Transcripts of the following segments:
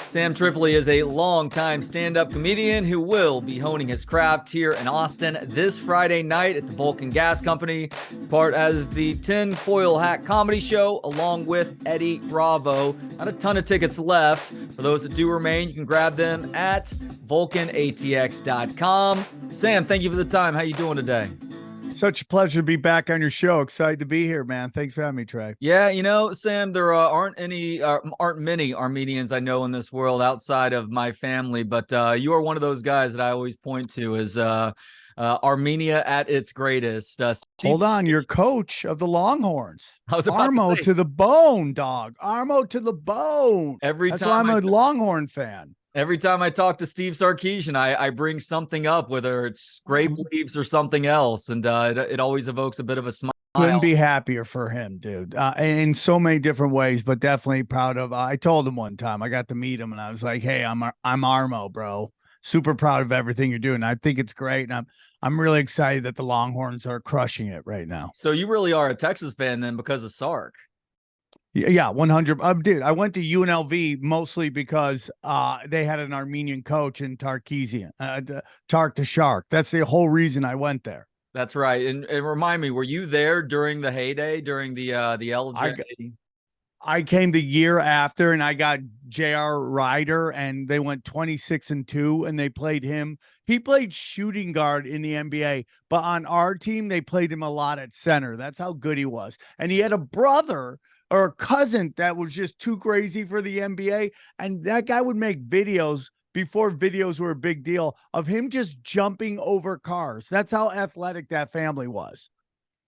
Sam Tripoli is a longtime stand-up comedian who will be honing his craft here in Austin this Friday night at the Vulcan Gas Company. It's part of the Tinfoil Hat Comedy Show along with Eddie Bravo. Not a ton of tickets left. For those that do remain, you can grab them at vulcanatx.com. Sam, thank you for the time. How you doing today? Such a pleasure to be back on your show. Excited to be here, man. Thanks for having me, Trey. Yeah, Sam, there aren't many Armenians I know in this world outside of my family, but you are one of those guys that I always point to as Armenia at its greatest. Hold on, you're coach of the Longhorns. Armo to the bone, dog. Armo to the bone. That's why I'm a Longhorn fan. Every time I talk to Steve Sarkisian, I bring something up, whether it's grape leaves or something else, and it always evokes a bit of a smile. Couldn't be happier for him, dude, in so many different ways, but definitely proud of. I told him one time I got to meet him, and I was like, "Hey, I'm Armo, bro. Super proud of everything you're doing. I think it's great, and I'm really excited that the Longhorns are crushing it right now." So you really are a Texas fan then because of Sark. Yeah, 100. Dude, I went to UNLV mostly because they had an Armenian coach in Tarkisian, Tark to Shark. That's the whole reason I went there. That's right. And remind me, were you there during the heyday, during the LJ? I came the year after, and I got J.R. Ryder, and they went 26-2, and they played him. He played shooting guard in the NBA, but on our team, they played him a lot at center. That's how good he was. And he had a brother or a cousin that was just too crazy for the NBA. And that guy would make videos before videos were a big deal of him just jumping over cars. That's how athletic that family was.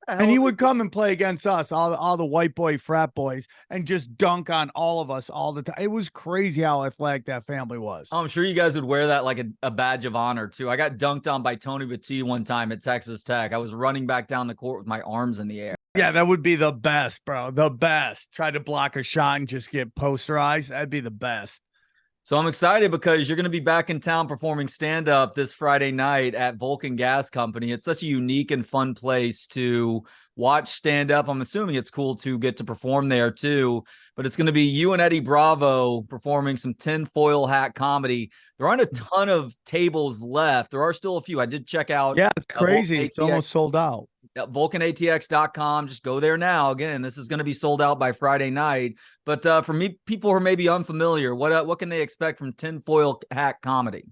And he would come and play against us, all the white boy frat boys, and just dunk on all of us all the time. It was crazy how athletic that family was. Oh, I'm sure you guys would wear that like a badge of honor too. I got dunked on by Tony Battie one time at Texas Tech. I was running back down the court with my arms in the air. Yeah, that would be the best, bro. The best. Try to block a shot and just get posterized. That'd be the best. So I'm excited because you're going to be back in town performing stand-up this Friday night at Vulcan Gas Company. It's such a unique and fun place to watch stand-up. I'm assuming it's cool to get to perform there too, but it's going to be you and Eddie Bravo performing some tinfoil hat comedy. There aren't a ton of tables left. There are still a few. I did check out. Yeah, it's crazy. It's almost sold out. vulcanatx.com. Just go there now. Again, this is going to be sold out by Friday night. But for me, people who are maybe unfamiliar, what can they expect from tinfoil hat comedy?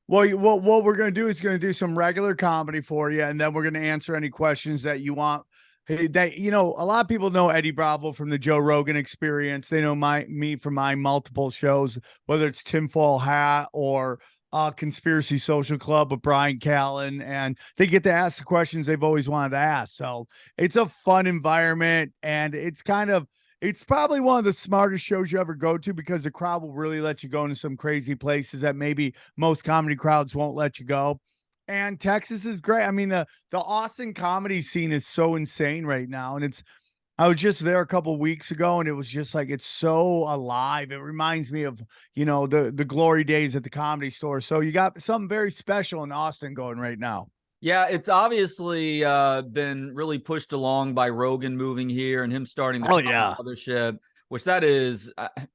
Well, what we're going to do is going to do some regular comedy for you, and then we're going to answer any questions that you want. A lot of people know Eddie Bravo from the Joe Rogan Experience. They know me from my multiple shows, whether it's Tinfoil Hat or Conspiracy Social Club with Brian Callen, and they get to ask the questions they've always wanted to ask. So it's a fun environment, and it's probably one of the smartest shows you ever go to because the crowd will really let you go into some crazy places that maybe most comedy crowds won't let you go. And Texas is great. I mean, the Austin comedy scene is so insane right now, and I was just there a couple of weeks ago, and it was just like, it's so alive. It reminds me of, the glory days at the Comedy Store. So you got something very special in Austin going right now. Yeah, it's obviously been really pushed along by Rogan moving here and him starting the mothership, which that is,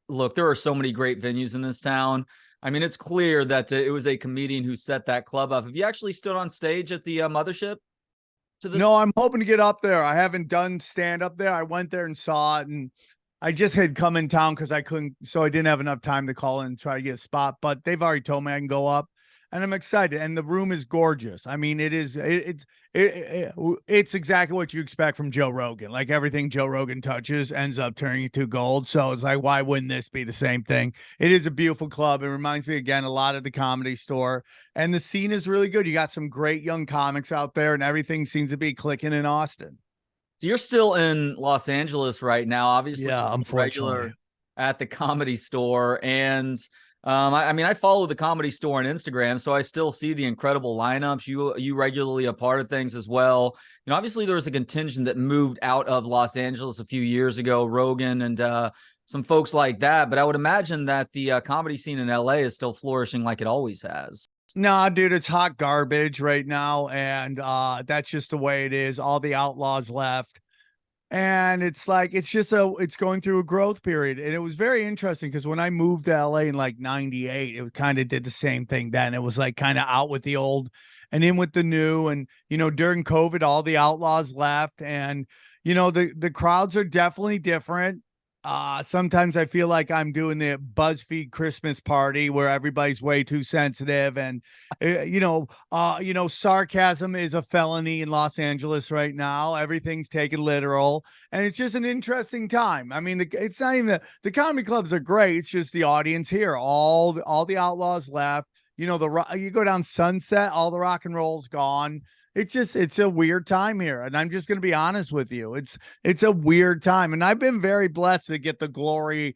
look, there are so many great venues in this town. I mean, it's clear that it was a comedian who set that club up. Have you actually stood on stage at the mothership? No, I'm hoping to get up there. I haven't done stand up there. I went there and saw it, and I just had come in town because I didn't have enough time to call in and try to get a spot, but they've already told me I can go up, and I'm excited. And the room is gorgeous. I mean, it's exactly what you expect from Joe Rogan. Like everything Joe Rogan touches ends up turning into gold. So it's like, why wouldn't this be the same thing? It is a beautiful club. It reminds me again a lot of the Comedy Store, and the scene is really good. You got some great young comics out there, and everything seems to be clicking in Austin. So you're still in Los Angeles right now, obviously. Yeah, unfortunately. Regular at the Comedy Store, and I follow the Comedy Store on Instagram, so I still see the incredible lineups. You regularly a part of things as well. Obviously there was a contingent that moved out of Los Angeles a few years ago, Rogan and some folks like that. But I would imagine that the comedy scene in LA is still flourishing like it always has. Nah, dude, it's hot garbage right now, and that's just the way it is. All the outlaws left. And it's like it's going through a growth period. And it was very interesting because when I moved to LA in like 98, it kind of did the same thing then. It was like kind of out with the old and in with the new. And during COVID, all the outlaws left. And the crowds are definitely different. Sometimes I feel like I'm doing the BuzzFeed Christmas party where everybody's way too sensitive, and sarcasm is a felony in Los Angeles right now. Everything's taken literal, and it's just an interesting time. I mean, it's not even the comedy clubs are great. It's just the audience here. All the outlaws left. You go down Sunset, all the rock and roll's gone. It's a weird time here. And I'm just going to be honest with you. It's a weird time. And I've been very blessed to get the glory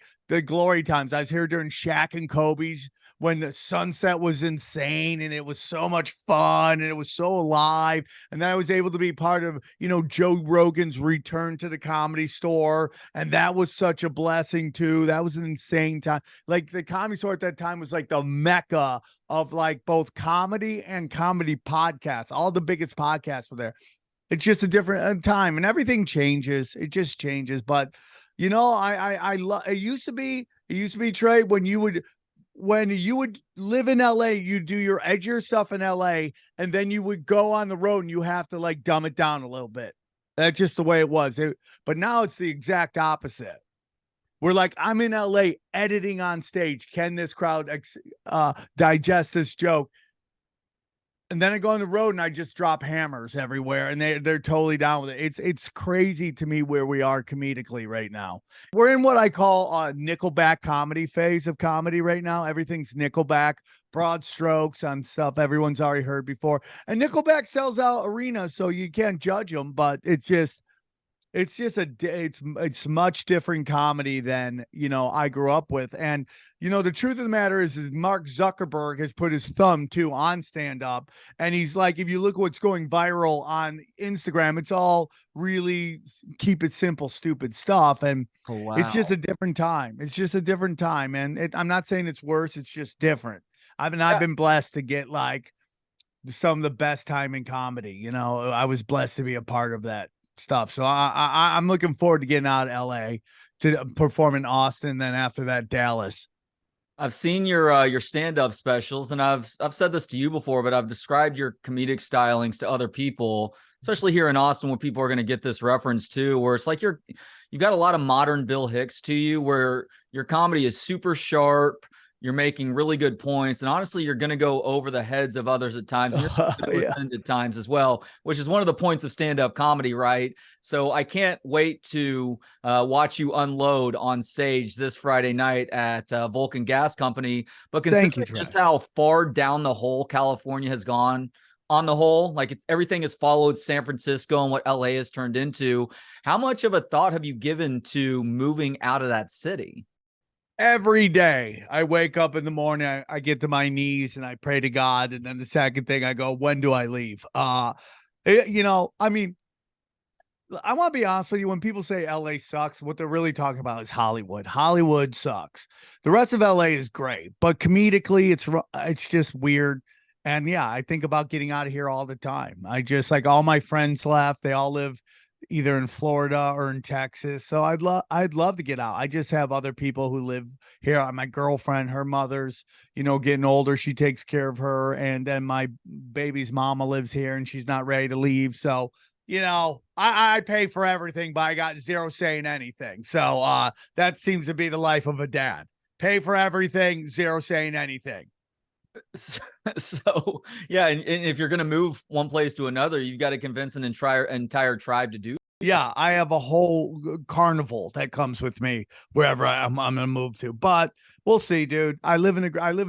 times. I was here during Shaq and Kobe's when the Sunset was insane and it was so much fun and it was so alive. And then I was able to be part of, Joe Rogan's return to the Comedy Store. And that was such a blessing too. That was an insane time. Like the Comedy Store at that time was like the mecca of like both comedy and comedy podcasts. All the biggest podcasts were there. It's just a different time and everything changes. It just changes. But I love it used to be Trey, when you would live in LA, you do your edgier stuff in LA, and then you would go on the road and you have to like dumb it down a little bit. That's just the way it was. But now it's the exact opposite. We're like, I'm in LA editing on stage. Can this crowd digest this joke? And then I go on the road and I just drop hammers everywhere, and they're totally down with it. It's crazy to me where we are comedically right now. We're in what I call a Nickelback comedy phase of comedy right now. Everything's Nickelback, broad strokes on stuff everyone's already heard before. And Nickelback sells out arenas, so you can't judge them, but it's much different comedy than I grew up with. And the truth of the matter is Mark Zuckerberg has put his thumb too on stand up, and he's like, if you look at what's going viral on Instagram, it's all really keep it simple stupid stuff. And It's just a different time. And I'm not saying it's worse, it's just different. I've been blessed to get like some of the best time in comedy. I was blessed to be a part of that stuff. So I'm looking forward to getting out of LA to perform in Austin, then after that Dallas. I've seen your stand-up specials, and I've said this to you before, but I've described your comedic stylings to other people, especially here in Austin, where people are going to get this reference too, where it's like you've got a lot of modern Bill Hicks to you, where your comedy is super sharp. You're making really good points, and honestly, you're going to go over the heads of others at times. At times as well, which is one of the points of stand-up comedy, right? So I can't wait to watch you unload on stage this Friday night at Vulcan Gas Company. But considering just how far down the hole California has gone, on the whole, like everything has followed San Francisco and what LA has turned into. How much of a thought have you given to moving out of that city? Every day I wake up in the morning, I get to my knees and I pray to God. And then the second thing I go, when do I leave? I mean, I want to be honest with you. When people say LA sucks, what they're really talking about is Hollywood. Hollywood sucks. The rest of LA is great, but comedically it's just weird. And yeah, I think about getting out of here all the time. I just like all my friends left. They all live either in Florida or in Texas. So I'd love to get out. I just have other people who live here. My girlfriend, her mother's, getting older. She takes care of her. And then my baby's mama lives here and she's not ready to leave. So, I pay for everything, but I got zero say in anything. So that seems to be the life of a dad. Pay for everything, zero say in anything. So yeah, and if you're going to move one place to another, you've got to convince an entire tribe to do. Yeah, I have a whole carnival that comes with me wherever I'm going to move to. But we'll see, dude. I live in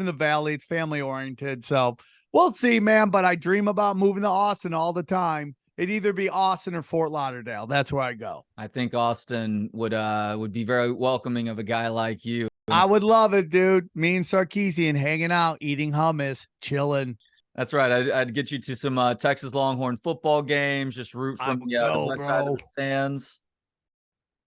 the valley. It's family oriented, so we'll see, man. But I dream about moving to Austin all the time. It'd either be Austin or Fort Lauderdale. That's where I go. I think Austin would be very welcoming of a guy like you. I would love it, dude. Me and Sarkeesian hanging out, eating hummus, chilling. That's right. I'd get you to some Texas Longhorn football games, just root from the west side of the stands.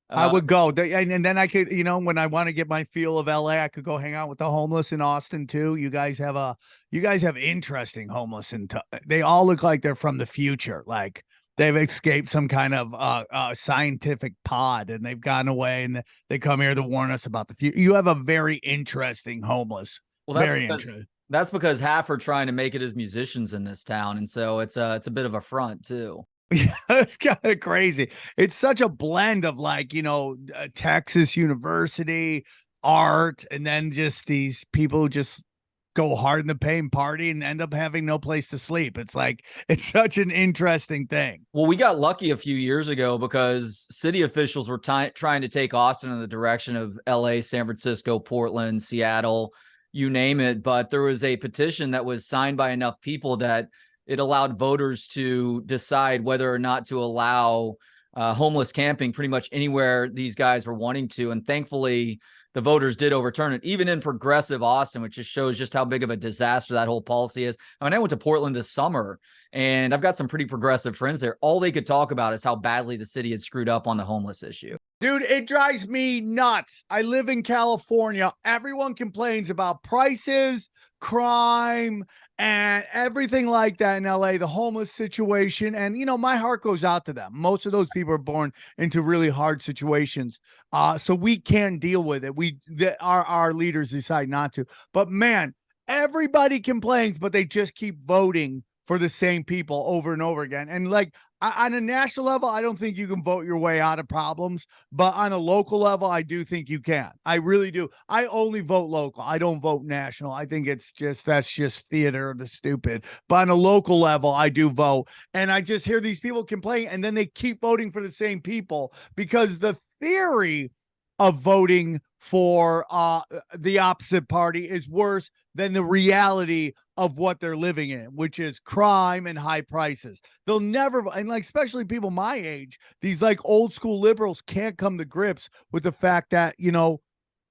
I would go. And then I could, when I want to get my feel of LA, I could go hang out with the homeless in Austin too. You guys have interesting homeless, and they all look like they're from the future. Like they've escaped some kind of scientific pod and they've gotten away and they come here to warn us about the future. You have a very interesting homeless. Well, Very interesting. that's because half are trying to make it as musicians in this town, and so it's a bit of a front too. Yeah, it's kind of crazy. It's such a blend of like, Texas University, art, and then just these people who just go hard in the pain party and end up having no place to sleep. It's like, it's such an interesting thing. Well, we got lucky a few years ago because city officials were trying to take Austin in the direction of LA, San Francisco, Portland, Seattle, you name it. But there was a petition that was signed by enough people that it allowed voters to decide whether or not to allow homeless camping pretty much anywhere these guys were wanting to. And thankfully, the voters did overturn it, even in progressive Austin, which just shows just how big of a disaster that whole policy is. I mean, I went to Portland this summer, and I've got some pretty progressive friends there. All they could talk about is how badly the city had screwed up on the homeless issue. Dude, it drives me nuts. I live in California. Everyone complains about prices, crime, and everything like that in LA, the homeless situation. And, my heart goes out to them. Most of those people are born into really hard situations. So we can deal with it. Our leaders decide not to. But man, everybody complains, but they just keep voting for the same people over and over again. And like on a national level, I don't think you can vote your way out of problems, but on a local level, I do think you can. I really do. I only vote local. I don't vote national. I think that's just theater of the stupid. But on a local level, I do vote. And I just hear these people complain, and then they keep voting for the same people because the theory of voting for the opposite party is worse than the reality of what they're living in, which is crime and high prices. They'll never, and like especially people my age, these like old school liberals can't come to grips with the fact that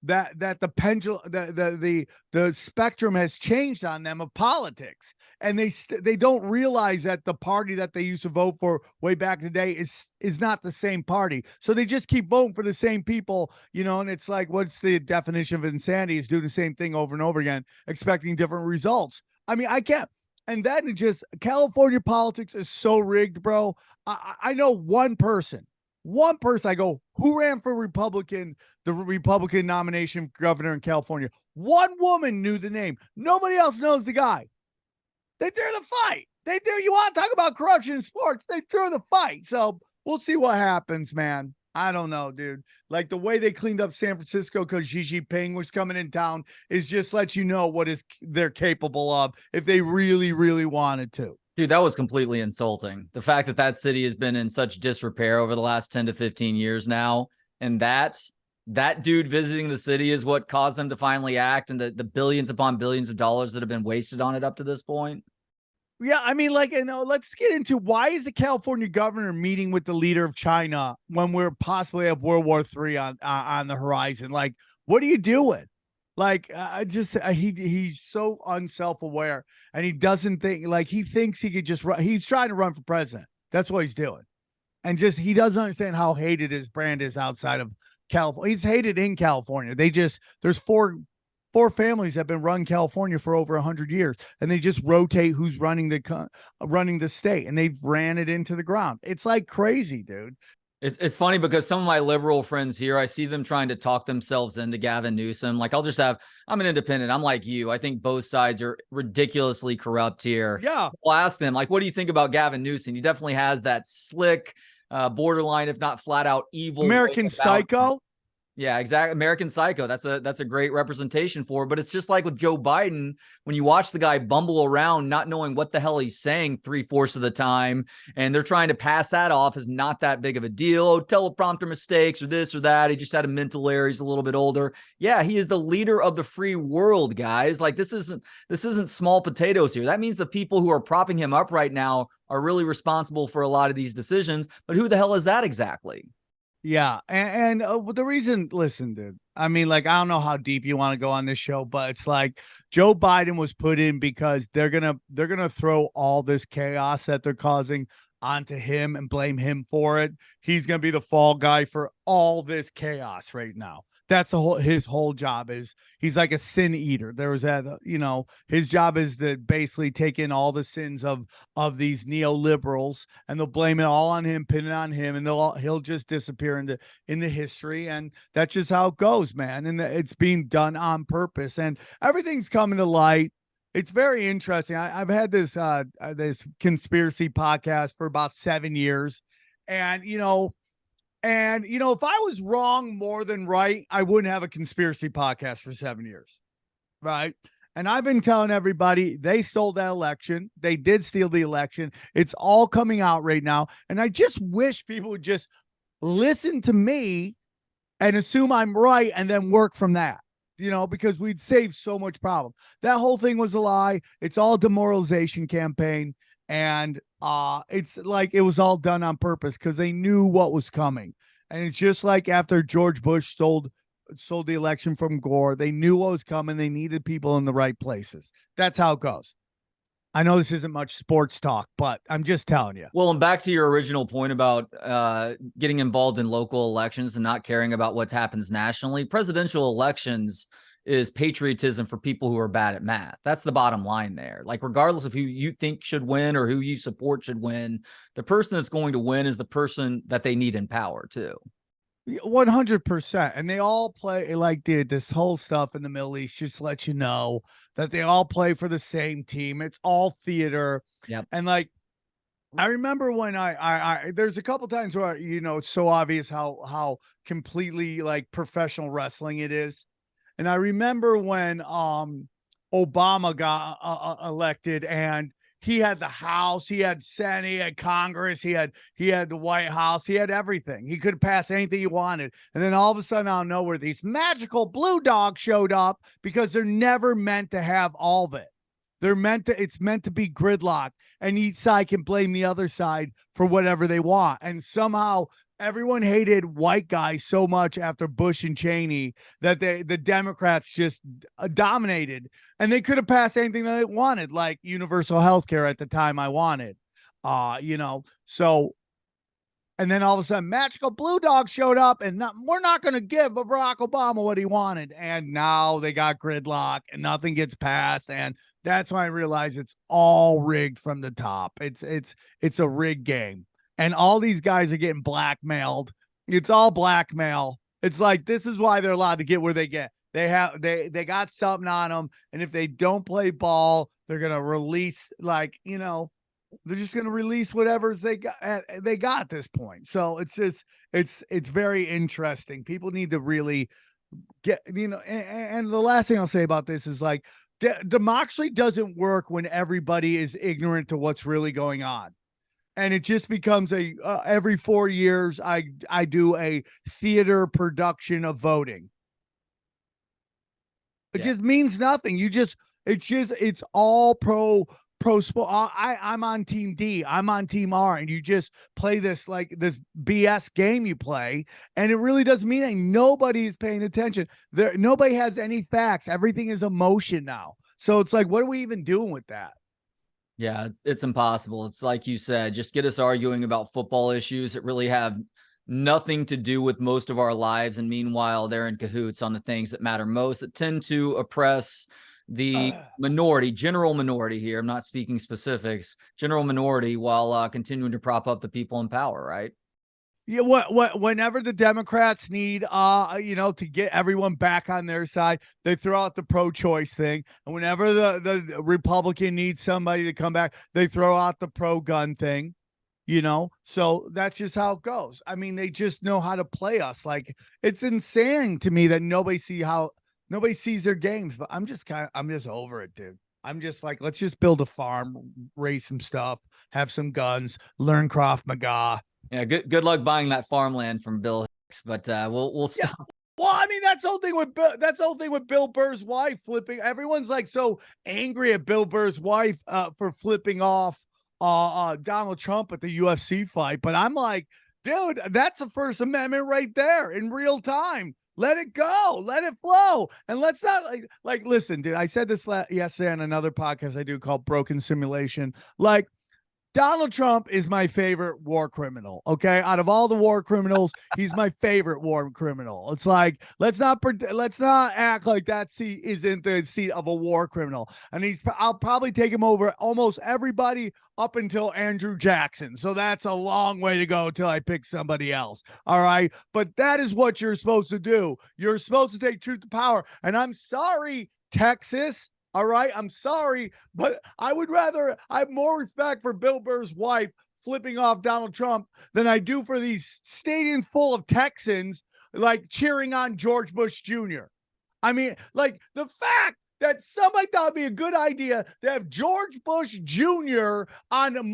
that the pendulum, the spectrum has changed on them of politics, and they don't realize that the party that they used to vote for way back in the day is not the same party. So they just keep voting for the same people, and it's like, what's the definition of insanity? Is doing the same thing over and over again, expecting different results. I mean, I can't. And then California politics is so rigged, bro. I know one person I go, who ran for the Republican nomination for governor in California? One woman knew the name. Nobody else knows the guy. They threw the fight. You want to talk about corruption in sports? They threw the fight. So we'll see what happens, man. I don't know, dude. Like the way they cleaned up San Francisco because Xi Jinping was coming in town is just let you know what they're capable of if they really, really wanted to. Dude, that was completely insulting. The fact that city has been in such disrepair over the last 10 to 15 years now, and that dude visiting the city is what caused them to finally act, and the billions upon billions of dollars that have been wasted on it up to this point. Yeah, I mean, let's get into why is the California governor meeting with the leader of China when we're possibly have World War III on the horizon? Like, what are you doing? Like, he's so unself-aware, and he doesn't think, like, he thinks he could just run. He's trying to run for president. That's what he's doing. And he doesn't understand how hated his brand is outside of California. He's hated in California. There's four families that have been running California for over 100 years, and they just rotate who's running the state, and they've ran it into the ground. It's like crazy, dude. It's funny because some of my liberal friends here, I see them trying to talk themselves into Gavin Newsom. Like I'm an independent. I'm like you. I think both sides are ridiculously corrupt here. Yeah. I'll ask them, like, what do you think about Gavin Newsom? He definitely has that slick, borderline, if not flat out evil. American Psycho. Yeah, exactly. American Psycho. That's a great representation for it. But it's just like with Joe Biden, when you watch the guy bumble around, not knowing what the hell he's saying 3/4 of the time, and they're trying to pass that off as not that big of a deal. Oh, teleprompter mistakes or this or that. He just had a mental error. He's a little bit older. Yeah, he is the leader of the free world, guys. Like this isn't small potatoes here. That means the people who are propping him up right now are really responsible for a lot of these decisions. But who the hell is that exactly? Yeah. And the reason, listen, dude, I mean, like, I don't know how deep you want to go on this show, but it's like Joe Biden was put in because they're going to throw all this chaos that they're causing onto him and blame him for it. He's going to be the fall guy for all this chaos right now. That's his whole job is he's like a sin eater. There was that, his job is to basically take in all the sins of these neoliberals, and they'll blame it all on him, pin it on him, and he'll just disappear into history. And that's just how it goes, man. And it's being done on purpose, and everything's coming to light. It's very interesting. I've had this conspiracy podcast for about 7 years, and if I was wrong more than right, I wouldn't have a conspiracy podcast for 7 years. Right. And I've been telling everybody they stole that election. They did steal the election. It's all coming out right now. And I just wish people would just listen to me and assume I'm right and then work from that, because we'd save so much problem. That whole thing was a lie. It's all demoralization campaign. And it's like it was all done on purpose because they knew what was coming. And it's just like after George Bush sold the election from Gore, they knew what was coming. They needed people in the right places. That's how it goes. I know this isn't much sports talk, but I'm just telling you. Well, and back to your original point about getting involved in local elections and not caring about what happens nationally. Presidential elections is patriotism for people who are bad at math. That's the bottom line there. Like, regardless of who you think should win or who you support should win, the person that's going to win is the person that they need in power too. 100%. And they all play like, dude, this whole stuff in the Middle East just let you know that they all play for the same team. It's all theater. Yep. And like, I remember when I there's a couple times where, it's so obvious how completely like professional wrestling it is. And I remember when Obama got elected, and he had the House, he had Senate, he had Congress, he had the White House, he had everything. He could pass anything he wanted. And then all of a sudden, out of nowhere, these magical blue dogs showed up because they're never meant to have all of it. It's meant to be gridlock, and each side can blame the other side for whatever they want. And somehow everyone hated white guys so much after Bush and Cheney that the Democrats just dominated, and they could have passed anything that they wanted, like universal health care at the time I wanted, so. And then all of a sudden, magical blue dog showed up, and we're not going to give Barack Obama what he wanted. And now they got gridlock, and nothing gets passed. And that's when I realized it's all rigged from the top. It's a rigged game, and all these guys are getting blackmailed. It's all blackmail. It's like, this is why they're allowed to get where they get. They got something on them, and if they don't play ball, they're gonna release, they're just going to release whatever they got at this point. So it's just, it's very interesting. People need to really get, and the last thing I'll say about this is like, democracy doesn't work when everybody is ignorant to what's really going on. And it just becomes every 4 years, I do a theater production of voting. It just means nothing. It's all pro sport. I'm on team D, I'm on team R, and you just play this BS game you play, and it really doesn't mean anything. Nobody is paying attention. Nobody has any facts. Everything is emotion now. So it's like, what are we even doing with that? Yeah, it's impossible. It's like you said, just get us arguing about football issues that really have nothing to do with most of our lives, and meanwhile they're in cahoots on the things that matter most, that tend to oppress the general minority here. I'm not speaking specifics, general minority, while continuing to prop up the people in power, right? Yeah, whenever the Democrats need to get everyone back on their side, they throw out the pro-choice thing. And whenever the Republican needs somebody to come back, they throw out the pro-gun thing. So that's just how it goes. I mean, they just know how to play us. Like, it's insane to me that nobody sees their games, but I'm just over it, dude. I'm just like, let's just build a farm, raise some stuff, have some guns, learn Krav Maga. Yeah, good luck buying that farmland from Bill Hicks, but we'll stop. Yeah. Well, I mean, that's the whole thing with Bill Burr's wife flipping. Everyone's like so angry at Bill Burr's wife for flipping off Donald Trump at the UFC fight, but I'm like, dude, that's the First Amendment right there in real time. Let it go, let it flow, and let's not listen, dude. I said this yesterday on another podcast I do called Broken Simulation. Like, Donald Trump is my favorite war criminal. Okay, out of all the war criminals, he's my favorite war criminal. It's like let's not act like that seat isn't the seat of a war criminal. And I'll probably take him over almost everybody up until Andrew Jackson. So that's a long way to go till I pick somebody else. All right, but that is what you're supposed to do. You're supposed to take truth to power. And I'm sorry, Texas. All right, I'm sorry, but I have more respect for Bill Burr's wife flipping off Donald Trump than I do for these stadiums full of Texans like cheering on George Bush Jr. I mean, like the fact that somebody thought it'd be a good idea to have George Bush Jr. on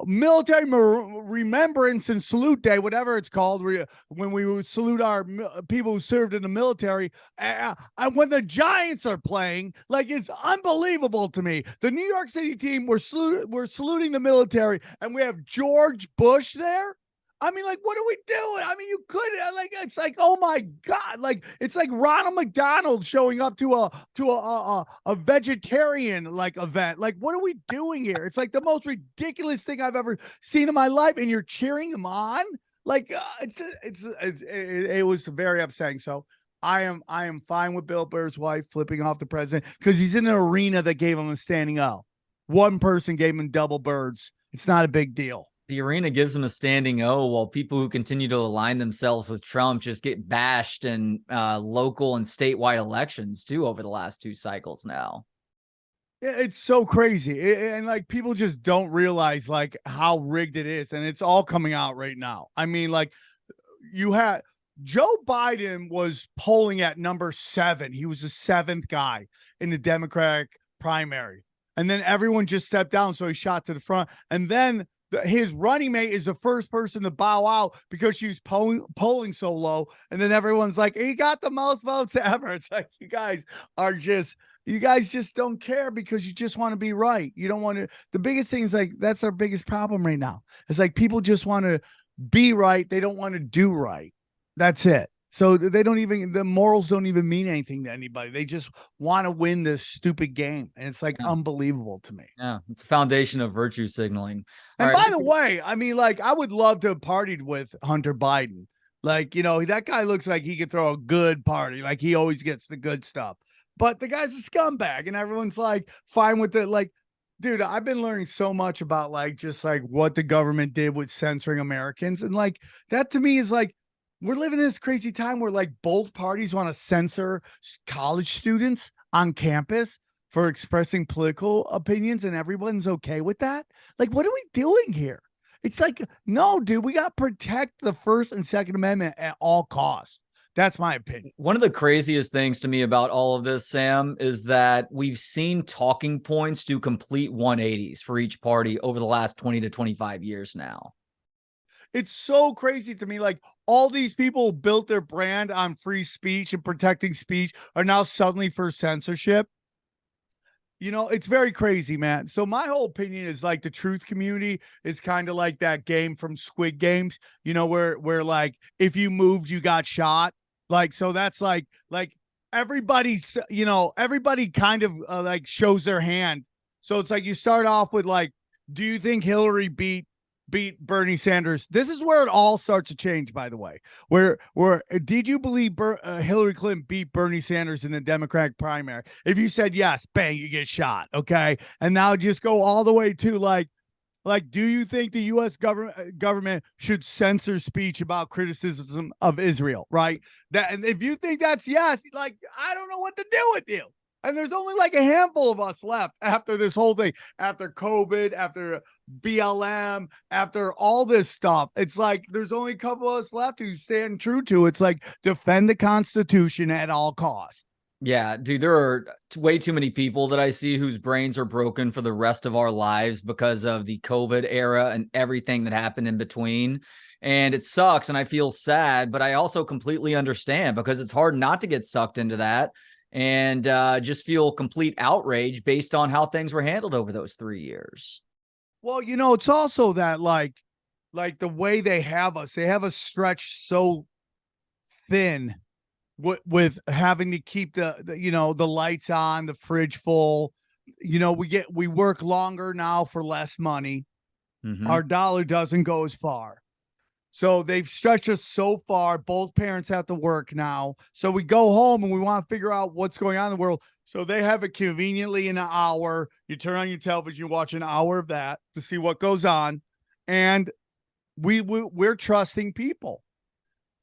military remembrance and salute day, whatever it's called, when we would salute our people who served in the military. And when the Giants are playing, like, it's unbelievable to me. The New York City team, we're saluting the military, and we have George Bush there. I mean, like, what are we doing? I mean, you could, like, it's like, oh my God, like, it's like Ronald McDonald showing up to a vegetarian like event. Like, what are we doing here? It's like the most ridiculous thing I've ever seen in my life, and you're cheering him on. Like, it was very upsetting. So I am fine with Bill Burr's wife flipping off the president because he's in an arena that gave him a standing O. One person gave him double birds. It's not a big deal. The arena gives them a standing O, while people who continue to align themselves with Trump just get bashed in local and statewide elections too over the last 2 cycles now. It's so crazy. And like, people just don't realize like how rigged it is. And it's all coming out right now. I mean, like, you had Joe Biden was polling at number 7. He was the 7th guy in the Democratic primary. And then everyone just stepped down. So he shot to the front. And then his running mate is the first person to bow out because she was polling so low. And then everyone's like, he got the most votes ever. It's like, you guys just don't care because you just want to be right. You don't want to. The biggest thing is like, that's our biggest problem right now. It's like people just want to be right. They don't want to do right. That's it. So the morals don't even mean anything to anybody. They just want to win this stupid game. And it's like unbelievable to me. Yeah, it's a foundation of virtue signaling. And by the way, I mean, like, I would love to have partied with Hunter Biden. Like, you know, that guy looks like he could throw a good party. Like, he always gets the good stuff. But the guy's a scumbag, and everyone's like fine with it. Like, dude, I've been learning so much about like just like what the government did with censoring Americans. And like, that to me is like, we're living in this crazy time where like both parties want to censor college students on campus for expressing political opinions, and everyone's okay with that. Like, what are we doing here? It's like, no, dude, we got to protect the First and Second Amendment at all costs. That's my opinion. One of the craziest things to me about all of this, Sam, is that we've seen talking points do complete 180s for each party over the last 20 to 25 years now. It's so crazy to me. Like, all these people built their brand on free speech and protecting speech are now suddenly for censorship. You know, it's very crazy, man. So my whole opinion is like the truth community is kind of like that game from Squid Games, you know, where like if you moved, you got shot. Like, so that's like everybody's, you know, everybody kind of like shows their hand. So it's like you start off with like, do you think Hillary beat Bernie Sanders? This is where it all starts to change, by the way. Where did you believe Hillary Clinton beat Bernie Sanders in the Democratic primary? If you said yes, bang, you get shot. Okay. And now just go all the way to like, do you think the U.S. government should censor speech about criticism of Israel? Right. And if you think that's yes, like, I don't know what to do with you. And there's only like a handful of us left after this whole thing, after COVID, after BLM, after all this stuff. It's like there's only a couple of us left who stand true to. It's like defend the Constitution at all costs. Yeah, dude, there are way too many people that I see whose brains are broken for the rest of our lives because of the COVID era and everything that happened in between. And it sucks and I feel sad, but I also completely understand because it's hard not to get sucked into that. And just feel complete outrage based on how things were handled over those 3 years. Well, you know, it's also that like the way they have us stretched so thin with having to keep the you know, the lights on, the fridge full, we work longer now for less money. Mm-hmm. Our dollar doesn't go as far. So they've stretched us so far. Both parents have to work now. So we go home and we want to figure out what's going on in the world. So they have it conveniently in an hour. You turn on your television, you watch an hour of that to see what goes on. And we're trusting people.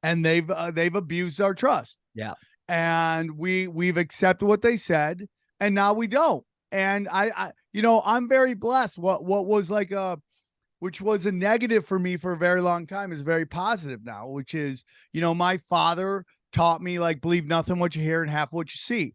And they've abused our trust. Yeah. And we've accepted what they said, and now we don't. And I'm very blessed. What was like which was a negative for me for a very long time is very positive now, which is, my father taught me, like, believe nothing what you hear and half what you see,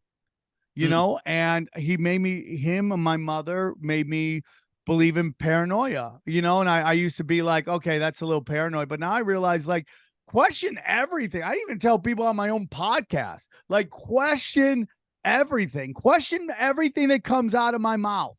and him and my mother made me believe in paranoia, and I used to be like, okay, that's a little paranoid, but now I realize, like, question everything. I even tell people on my own podcast, like, question everything that comes out of my mouth.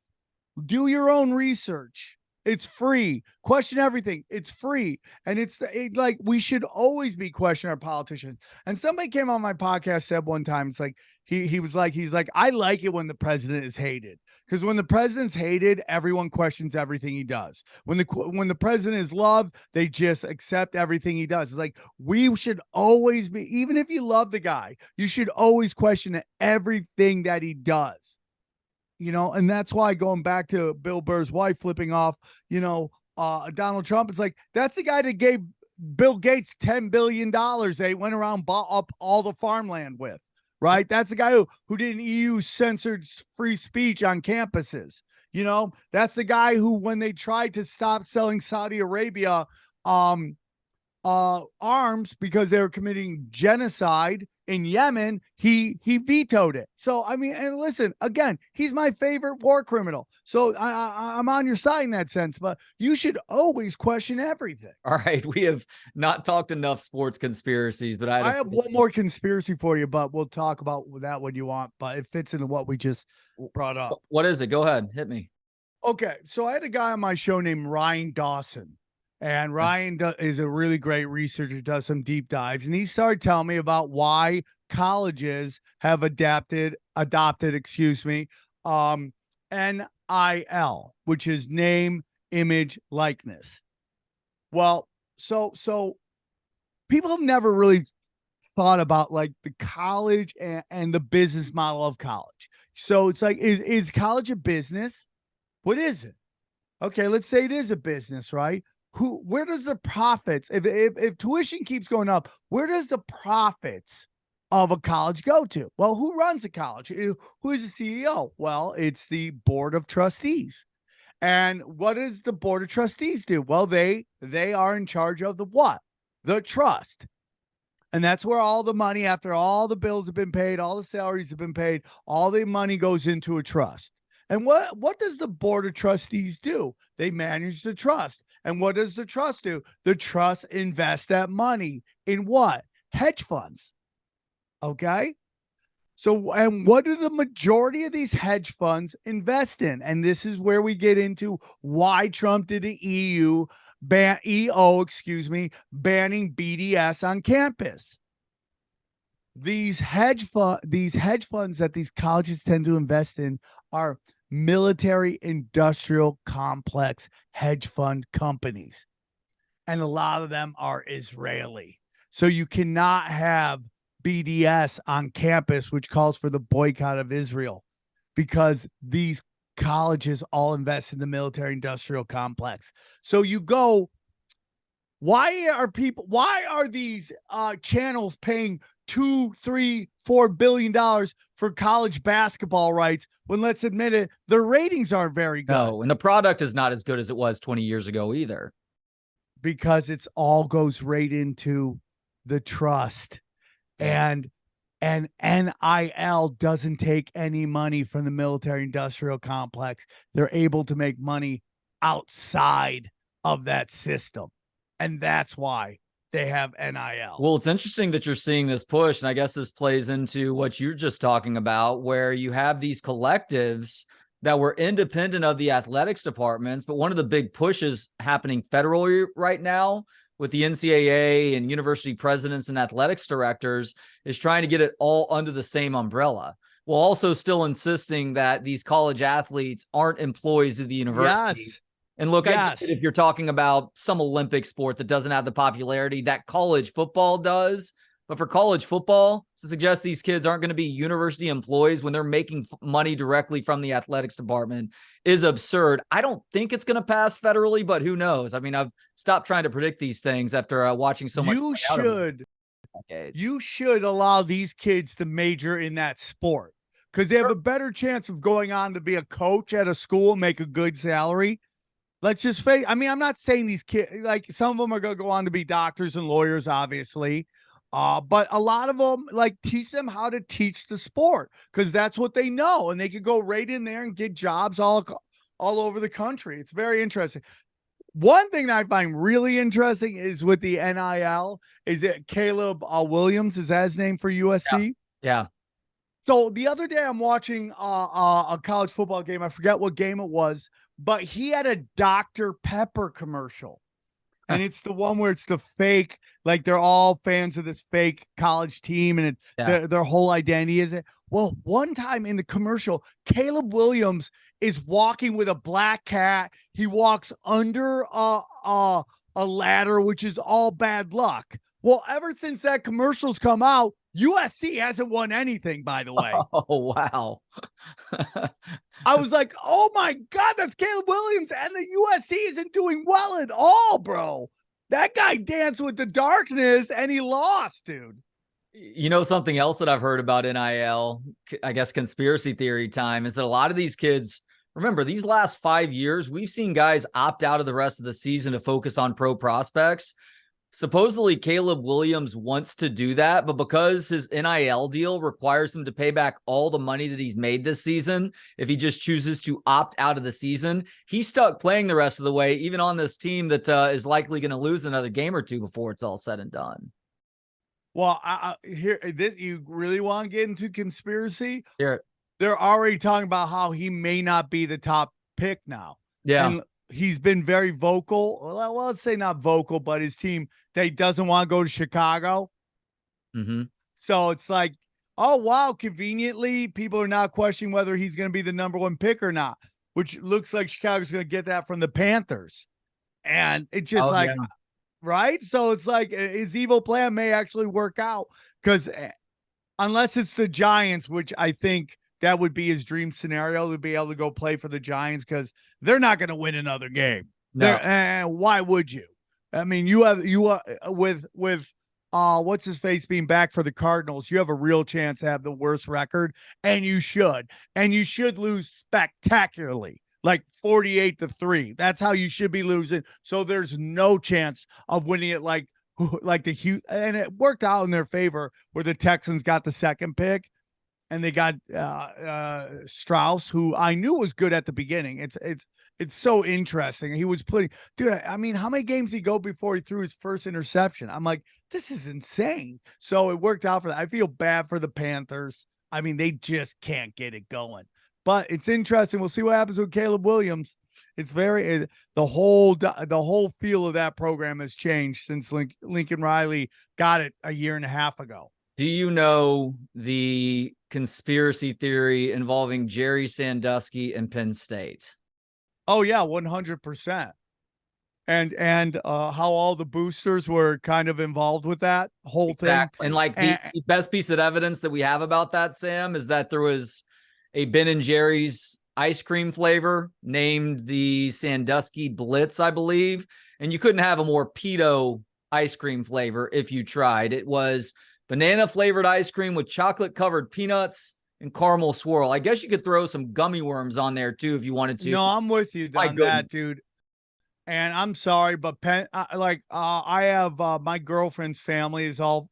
Do your own research. It's free. Question everything. It's free. And like, we should always be questioning our politicians. And somebody came on my podcast, said one time, it's like, he's like, I like it when the president is hated, because when the president's hated, everyone questions everything he does. When the president is loved, they just accept everything he does. It's like, we should always be, even if you love the guy, you should always question everything that he does. And that's why, going back to Bill Burr's wife flipping off, Donald Trump, it's like, that's the guy that gave Bill Gates $10 billion. They went around, bought up all the farmland with, right? That's the guy who didn't EU censored free speech on campuses. That's the guy who, when they tried to stop selling Saudi Arabia arms because they were committing genocide in Yemen, he vetoed it. So, I mean, and listen, again, he's my favorite war criminal. So I'm on your side in that sense, but you should always question everything. All right. We have not talked enough sports conspiracies, but I have one more conspiracy for you, but we'll talk about that when you want, but it fits into what we just brought up. What is it? Go ahead. Hit me. Okay. So I had a guy on my show named Ryan Dawson. And Ryan is a really great researcher, does some deep dives. And he started telling me about why colleges have adopted, NIL, which is name, image, likeness. Well, so people have never really thought about, like, the college and the business model of college. So it's like, is college a business? What is it? Okay, let's say it is a business, right? Where does the profits, if tuition keeps going up, where does the profits of a college go to? Well, who runs a college? Who is the CEO? Well, it's the board of trustees. And what does the board of trustees do? Well, they are in charge of the what? The trust. And that's where all the money, after all the bills have been paid, all the salaries have been paid, all the money goes into a trust. And what does the board of trustees do? They manage the trust. And what does the trust do? The trust invests that money in what? Hedge funds. Okay? So, and what do the majority of these hedge funds invest in? And this is where we get into why Trump did the banning BDS on campus. These hedge funds that these colleges tend to invest in are military industrial complex hedge fund companies. And a lot of them are Israeli. So you cannot have BDS on campus, which calls for the boycott of Israel, because these colleges all invest in the military industrial complex. So you go, why are these channels paying $2, $3, $4 billion for college basketball rights when, let's admit it, their ratings aren't very good? No, and the product is not as good as it was 20 years ago either. Because it's all goes right into the trust. And NIL doesn't take any money from the military industrial complex. They're able to make money outside of that system. And that's why they have NIL. Well, it's interesting that you're seeing this push. And I guess this plays into what you're just talking about, where you have these collectives that were independent of the athletics departments. But one of the big pushes happening federally right now with the NCAA and university presidents and athletics directors is trying to get it all under the same umbrella, while also still insisting that these college athletes aren't employees of the university. Yes. And look, I get it Yes. if you're talking about some Olympic sport that doesn't have the popularity that college football does. But for college football, to suggest these kids aren't going to be university employees when they're making money directly from the athletics department is absurd. I don't think it's going to pass federally, but who knows? I mean, I've stopped trying to predict these things after watching so much. You should allow these kids to major in that sport because they have a better chance of going on to be a coach at a school, make a good salary. Let's just face. I mean, I'm not saying these kids, like some of them are going to go on to be doctors and lawyers, obviously. But a lot of them, like, teach them how to teach the sport because that's what they know, and they could go right in there and get jobs all over the country. It's very interesting. One thing that I find really interesting is with the NIL is that Caleb Williams, is that his name for USC? Yeah. So the other day I'm watching a college football game. I forget what game it was, but he had a Dr. Pepper commercial. And it's the one where it's the fake, like they're all fans of this fake college team, and their whole identity is it. Well, one time in the commercial, Caleb Williams is walking with a black cat. He walks under a ladder, which is all bad luck. Well, ever since that commercial's come out, USC hasn't won anything, by the way. Oh, wow. I was like, oh my God, that's Caleb Williams. And the USC isn't doing well at all, bro. That guy danced with the darkness and he lost, dude. You know, something else that I've heard about NIL, I guess conspiracy theory time, is that a lot of these kids, remember, these last 5 years, we've seen guys opt out of the rest of the season to focus on pro prospects. Supposedly, Caleb Williams wants to do that, but because his NIL deal requires him to pay back all the money that he's made this season, if he just chooses to opt out of the season, he's stuck playing the rest of the way, even on this team that is likely going to lose another game or two before it's all said and done. Well, you really want to get into conspiracy? Here, they're already talking about how he may not be the top pick now. Yeah. And he's been very vocal. Well, let's say not vocal, but his team, that he doesn't want to go to Chicago. Mm-hmm. So it's like, oh, wow, conveniently, people are now questioning whether he's going to be the number one pick or not, which looks like Chicago's going to get that from the Panthers. And it's just right? So it's like his evil plan may actually work out because unless it's the Giants, which I think that would be his dream scenario to be able to go play for the Giants because they're not going to win another game. No. And why would you? I mean, you with what's his face being back for the Cardinals, you have a real chance to have the worst record, and you should lose spectacularly, like 48-3. That's how you should be losing. So there's no chance of winning it like the and it worked out in their favor where the Texans got the second pick. And they got Strauss, who I knew was good at the beginning. It's so interesting. He was dude, I mean, how many games did he go before he threw his first interception? I'm like, this is insane. So it worked out for that. I feel bad for the Panthers. I mean, they just can't get it going. But it's interesting. We'll see what happens with Caleb Williams. It's the whole feel of that program has changed since Lincoln Riley got it a year and a half ago. Do you know the conspiracy theory involving Jerry Sandusky and Penn State? Oh yeah, 100%. And how all the boosters were kind of involved with that whole thing. And like the best piece of evidence that we have about that, Sam, is that there was a Ben and Jerry's ice cream flavor named the Sandusky Blitz, I believe. And you couldn't have a more pedo ice cream flavor if you tried. It was banana flavored ice cream with chocolate covered peanuts and caramel swirl. I guess you could throw some gummy worms on there too if you wanted to. No, I'm with you on that, dude. And I'm sorry, but I have my girlfriend's family is all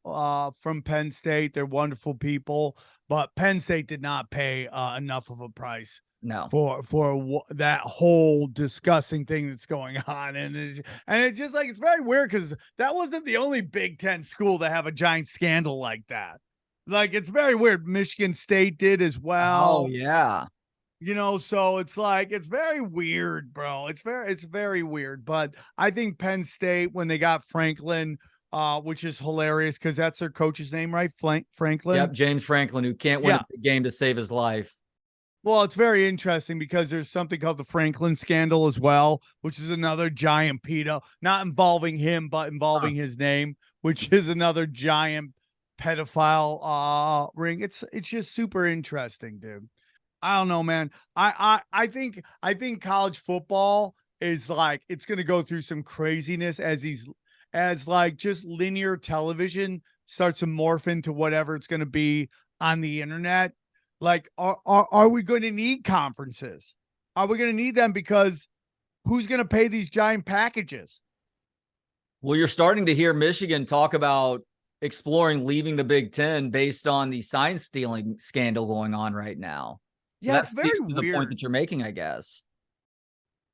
from Penn State. They're wonderful people, but Penn State did not pay enough of a price. No, for that whole disgusting thing that's going on, and it's just like it's very weird because that wasn't the only Big Ten school to have a giant scandal like that. Like it's very weird. Michigan State did as well. Oh yeah, so it's like it's very weird, bro. It's very weird. But I think Penn State, when they got Franklin, which is hilarious because that's their coach's name, right? Franklin. Yep, James Franklin, who can't win Yeah. a big game to save his life. Well, it's very interesting because there's something called the Franklin scandal as well, which is another giant pedo, not involving him, but involving his name, which is another giant pedophile ring. It's just super interesting, dude. I don't know, man. I think college football is like it's gonna go through some craziness as like just linear television starts to morph into whatever it's gonna be on the internet. Like, are we going to need conferences? Are we going to need them? Because who's going to pay these giant packages? Well, you're starting to hear Michigan talk about exploring leaving the Big Ten based on the sign stealing scandal going on right now. So Yeah, it's that's very the point weird. that you're making, I guess.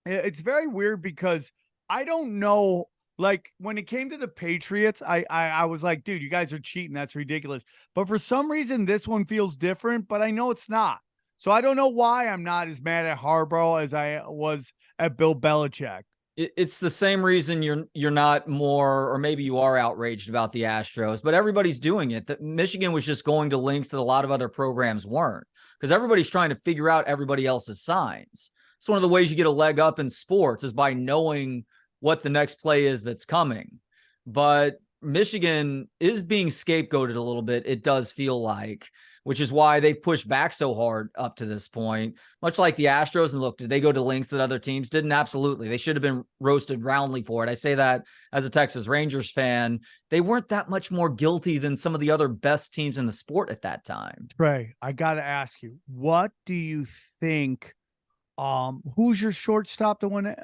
It's very weird because I don't know. Like when it came to the Patriots, I was like, dude, you guys are cheating. That's ridiculous. But for some reason, this one feels different, but I know it's not. So I don't know why I'm not as mad at Harbaugh as I was at Bill Belichick. It's the same reason you're not more, or maybe you are outraged about the Astros, but everybody's doing it. That Michigan was just going to links that a lot of other programs weren't, because everybody's trying to figure out everybody else's signs. It's one of the ways you get a leg up in sports is by knowing what the next play is that's coming. But Michigan is being scapegoated a little bit, it does feel like, which is why they've pushed back so hard up to this point, much like the Astros. And look, did they go to lengths that other teams didn't? Absolutely. They should have been roasted roundly for it. I say that as a Texas Rangers fan. They weren't that much more guilty than some of the other best teams in the sport at that time. Trey, I got to ask you, what do you think? Who's your shortstop? The one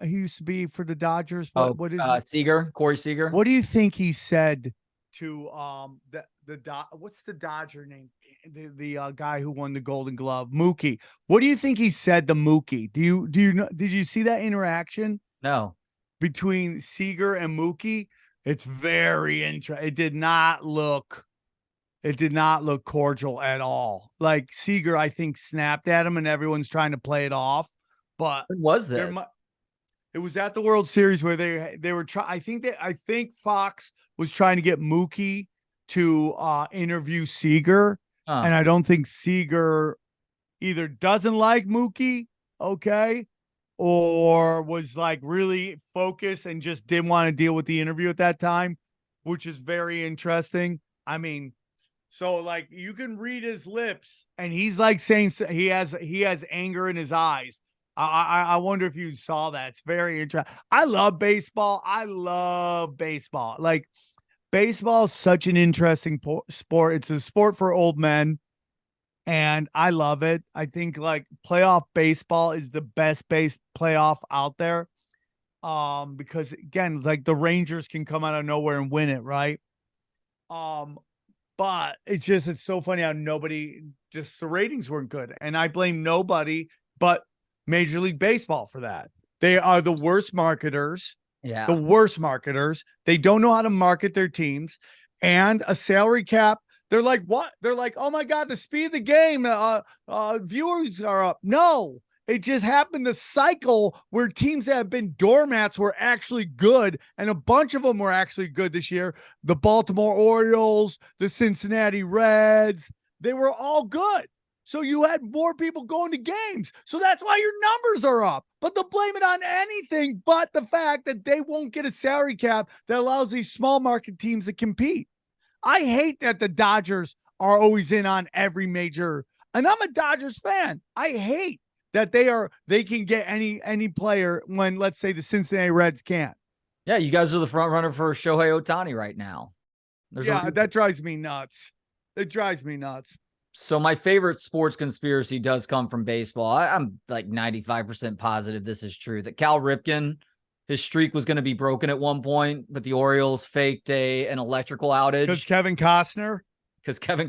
he used to be for the Dodgers. What is it? Seager, Corey Seager. What do you think he said to what's the Dodger name? The guy who won the Golden Glove, Mookie. What do you think he said to Mookie? Do you know? Did you see that interaction? No. Between Seager and Mookie? It's very interesting. It did not look cordial at all. Like Seager, I think, snapped at him, and everyone's trying to play it off. But When was that? it was at the World Series where they were trying. I think Fox was trying to get Mookie to interview Seager, and I don't think Seager either doesn't like Mookie, okay, or was like really focused and just didn't want to deal with the interview at that time, which is very interesting. I mean, so like you can read his lips, and he's like saying he has anger in his eyes. I wonder if you saw that. It's very interesting. I love baseball. Like baseball is such an interesting sport. It's a sport for old men, and I love it. I think like playoff baseball is the best base playoff out there. Because again, like the Rangers can come out of nowhere and win it, right? But it's so funny how the ratings weren't good. And I blame nobody but Major League Baseball for that. They are the worst marketers. Yeah. The worst marketers. They don't know how to market their teams. And a salary cap. They're like, what? They're like, oh my God, the speed of the game. Viewers are up. No. It just happened to cycle where teams that have been doormats were actually good, and a bunch of them were actually good this year. The Baltimore Orioles, the Cincinnati Reds, they were all good. So you had more people going to games. So that's why your numbers are up. But they'll blame it on anything but the fact that they won't get a salary cap that allows these small market teams to compete. I hate that the Dodgers are always in on every major, and I'm a Dodgers fan. I hate that they can get any player when, let's say, the Cincinnati Reds can't. Yeah, you guys are the front runner for Shohei Ohtani right now. That drives me nuts. It drives me nuts. So my favorite sports conspiracy does come from baseball. I'm like 95% positive this is true, that Cal Ripken, his streak was going to be broken at one point, but the Orioles faked an electrical outage. Because Kevin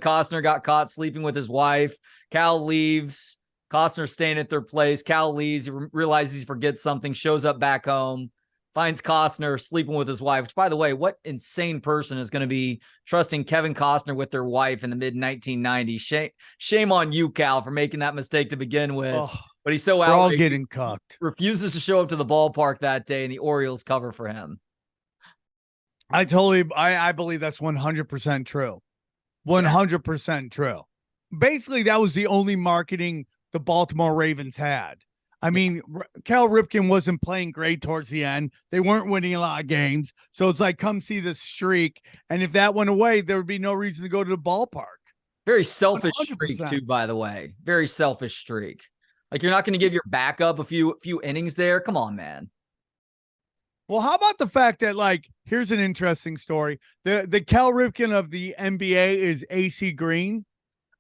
Costner got caught sleeping with his wife. Cal leaves. Costner's staying at their place. Cal leaves. He realizes he forgets something, shows up back home, finds Costner sleeping with his wife, which, by the way, what insane person is going to be trusting Kevin Costner with their wife in the mid-1990s? Shame on you, Cal, for making that mistake to begin with. But he's so outraged. We're all getting cucked. Refuses to show up to the ballpark that day, and the Orioles cover for him. I believe that's 100% true. 100% true. Basically, that was the only marketing the Baltimore Ravens had. I mean, Cal Ripken wasn't playing great towards the end. They weren't winning a lot of games. So it's like, come see the streak. And if that went away, there would be no reason to go to the ballpark. Very selfish 100%. streak too, by the way. Very selfish streak. Like, you're not going to give your backup a few innings there. Come on, man. Well, how about the fact that, like, here's an interesting story. The Cal Ripken of the NBA is AC Green,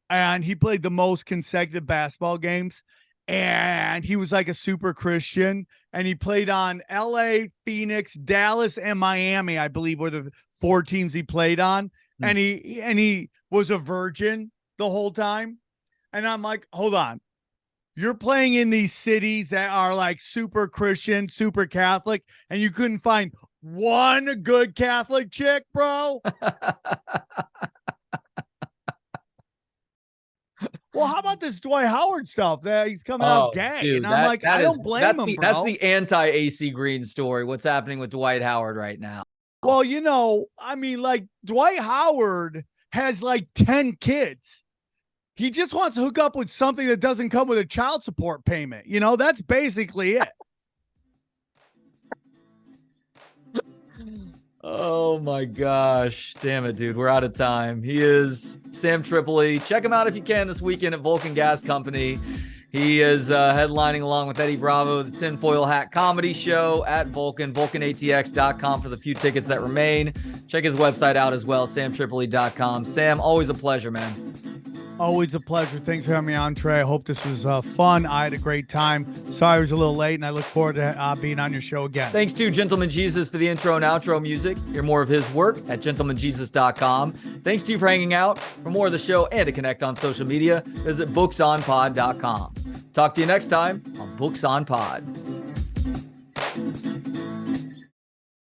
and he played the most consecutive basketball games. And he was like a super Christian, and he played on LA, Phoenix, Dallas, and Miami, I believe, were the 4 teams he played on. And he was a virgin the whole time. And I'm like, hold on. You're playing in these cities that are like super Christian, super Catholic, and you couldn't find one good Catholic chick, bro? Well, how about this Dwight Howard stuff that he's coming out gay? Dude, and I'm like, I don't blame him, bro. That's the anti-AC Green story. What's happening with Dwight Howard right now? Well, you know, I mean, like, Dwight Howard has like 10 kids. He just wants to hook up with something that doesn't come with a child support payment. You know, that's basically it. Oh my gosh. Damn it, dude. We're out of time. He is Sam Tripoli. Check him out if you can this weekend at Vulcan Gas Company. He is headlining along with Eddie Bravo, the Tinfoil Hat Comedy Show at Vulcan, vulcanatx.com for the few tickets that remain. Check his website out as well, samtripoli.com. Sam, always a pleasure, man. Always a pleasure. Thanks for having me on, Trey. I hope this was fun. I had a great time. Sorry I was a little late, and I look forward to being on your show again. Thanks to Gentleman Jesus for the intro and outro music. Hear more of his work at gentlemanjesus.com. Thanks to you for hanging out. For more of the show and to connect on social media, visit booksonpod.com. Talk to you next time on Books on Pod.